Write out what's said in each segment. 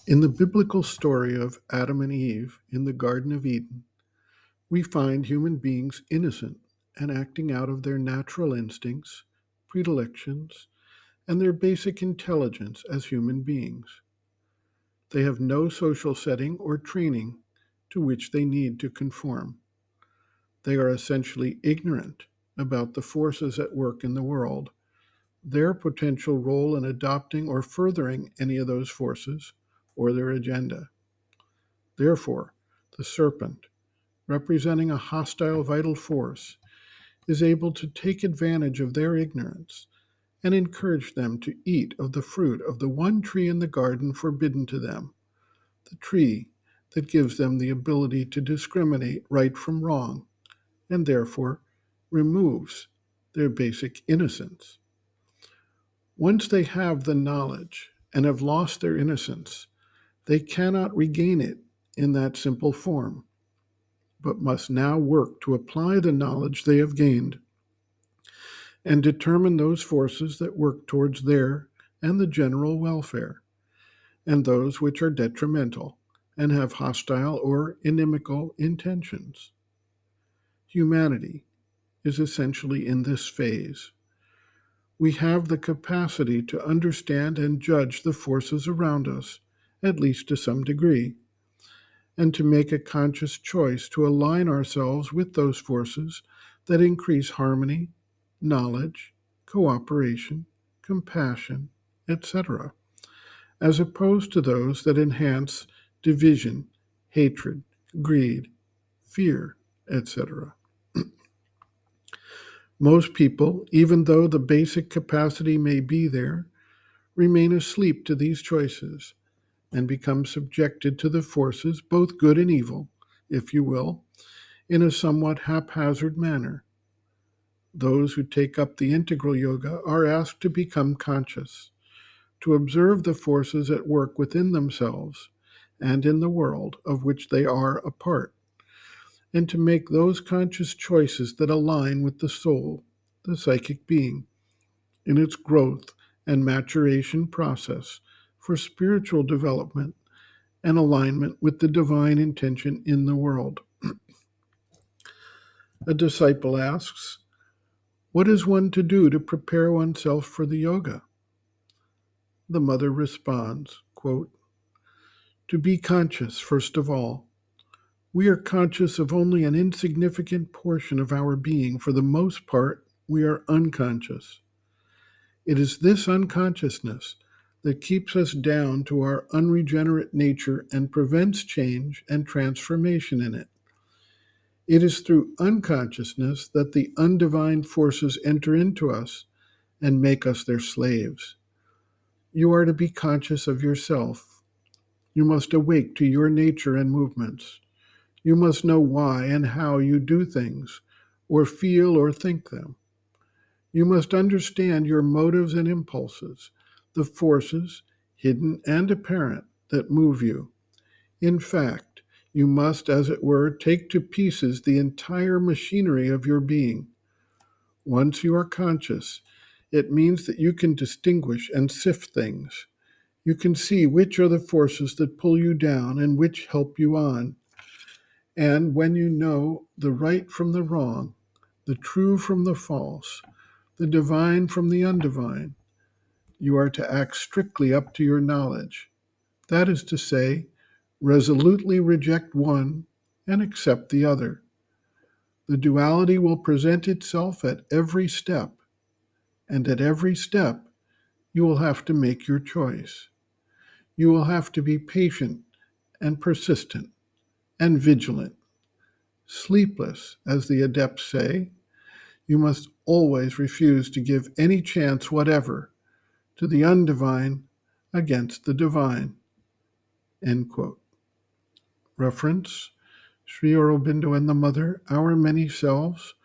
In the biblical story of Adam and Eve in the Garden of Eden, we find human beings innocent and acting out of their natural instincts, predilections, and their basic intelligence as human beings. They have no social setting or training to which they need to conform. They are essentially ignorant about the forces at work in the world, their potential role in adopting or furthering any of those forces, or their agenda. Therefore, the serpent, representing a hostile vital force, is able to take advantage of their ignorance and encourage them to eat of the fruit of the one tree in the garden forbidden to them, the tree that gives them the ability to discriminate right from wrong, and therefore removes their basic innocence. Once they have the knowledge and have lost their innocence, they cannot regain it in that simple form, but must now work to apply the knowledge they have gained and determine those forces that work towards their and the general welfare, and those which are detrimental and have hostile or inimical intentions. Humanity is essentially in this phase. We have the capacity to understand and judge the forces around us, at least to some degree, and to make a conscious choice to align ourselves with those forces that increase harmony, knowledge, cooperation, compassion, etc., as opposed to those that enhance division, hatred, greed, fear, etc. Most people, even though the basic capacity may be there, remain asleep to these choices and become subjected to the forces, both good and evil, if you will, in a somewhat haphazard manner. Those who take up the integral yoga are asked to become conscious, to observe the forces at work within themselves and in the world of which they are a part, and to make those conscious choices that align with the soul, the psychic being, in its growth and maturation process for spiritual development and alignment with the divine intention in the world. A disciple asks, what is one to do to prepare oneself for the yoga? The mother responds, quote, to be conscious, first of all. We are conscious of only an insignificant portion of our being. For the most part, we are unconscious. It is this unconsciousness that keeps us down to our unregenerate nature and prevents change and transformation in it. It is through unconsciousness that the undivine forces enter into us and make us their slaves. You are to be conscious of yourself. You must awake to your nature and movements. You must know why and how you do things, or feel or think them. You must understand your motives and impulses, the forces, hidden and apparent, that move you. In fact, you must, as it were, take to pieces the entire machinery of your being. Once you are conscious, it means that you can distinguish and sift things. You can see which are the forces that pull you down and which help you on. And when you know the right from the wrong, the true from the false, the divine from the undivine, you are to act strictly up to your knowledge. That is to say, resolutely reject one and accept the other. The duality will present itself at every step, and at every step, you will have to make your choice. You will have to be patient and persistent and vigilant. Sleepless, as the adepts say, you must always refuse to give any chance whatever to the undivine against the divine. End quote. Reference, Sri Aurobindo and the Mother, Our Many Selves,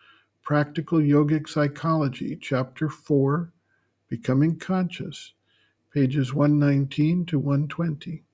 Practical Yogic Psychology, Chapter 4, Becoming Conscious, pages 119 to 120.